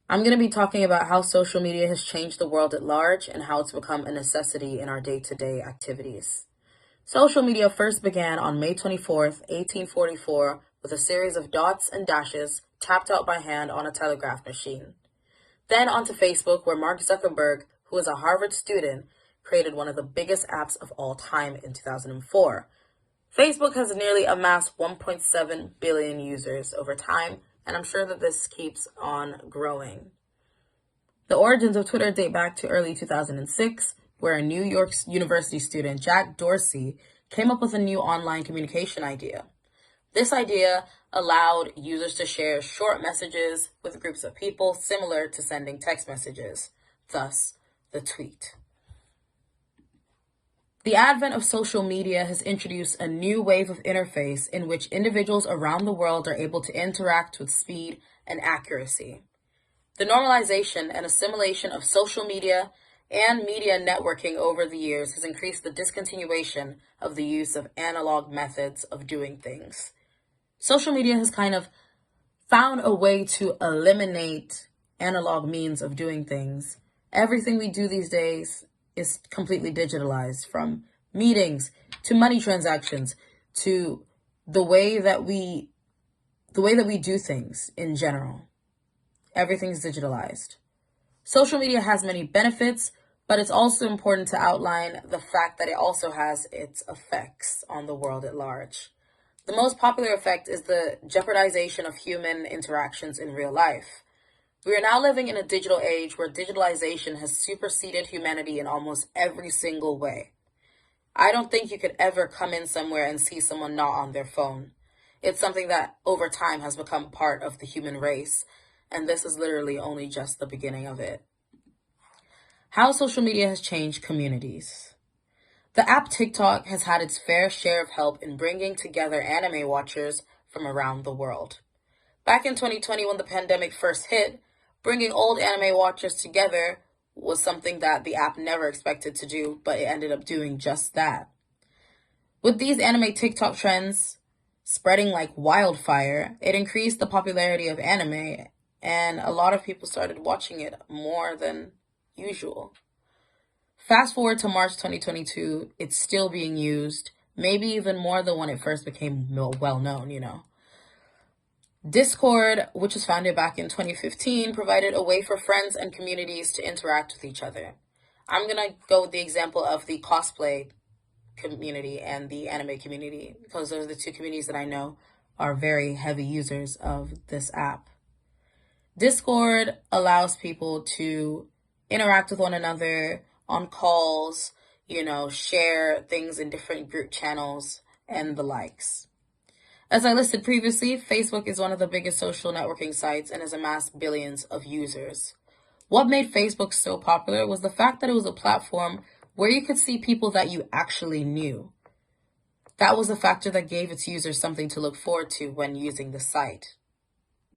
I'm going to be talking about how social media has changed the world at large and how it's become a necessity in our day-to-day activities. Social media first began on May 24th, 1844, with a series of dots and dashes tapped out by hand on a telegraph machine. Then onto Facebook, where Mark Zuckerberg, who is a Harvard student, created one of the biggest apps of all time in 2004. Facebook has nearly amassed 1.7 billion users over time, and I'm sure that this keeps on growing. The origins of Twitter date back to early 2006, where a New York University student, Jack Dorsey, came up with a new online communication idea. This idea allowed users to share short messages with groups of people, similar to sending text messages, thus the tweet. The advent of social media has introduced a new wave of interface in which individuals around the world are able to interact with speed and accuracy. The normalization and assimilation of social media and media networking over the years has increased the discontinuation of the use of analog methods of doing things. Social media has kind of found a way to eliminate analog means of doing things. Everything we do these days is completely digitalized, from meetings to money transactions to the way that we do things in general. Everything's digitalized. Social media has many benefits, but it's also important to outline the fact that it also has its effects on the world at large. The most popular effect is the jeopardization of human interactions in real life. We are now living in a digital age where digitalization has superseded humanity in almost every single way. I don't think you could ever come in somewhere and see someone not on their phone. It's something that over time has become part of the human race, and this is literally only just the beginning of it. How social media has changed communities. The app TikTok has had its fair share of help in bringing together anime watchers from around the world. Back in 2020, when the pandemic first hit, bringing old anime watchers together was something that the app never expected to do, but it ended up doing just that. With these anime TikTok trends spreading like wildfire, it increased the popularity of anime, and a lot of people started watching it more than usual. Fast forward to March 2022, it's still being used, maybe even more than when it first became well known. Discord, which was founded back in 2015, provided a way for friends and communities to interact with each other. I'm going to go with the example of the cosplay community and the anime community, because those are the two communities that I know are very heavy users of this app. Discord allows people to interact with one another on calls, share things in different group channels and the likes. As I listed previously, Facebook is one of the biggest social networking sites and has amassed billions of users. What made Facebook so popular was the fact that it was a platform where you could see people that you actually knew. That was a factor that gave its users something to look forward to when using the site.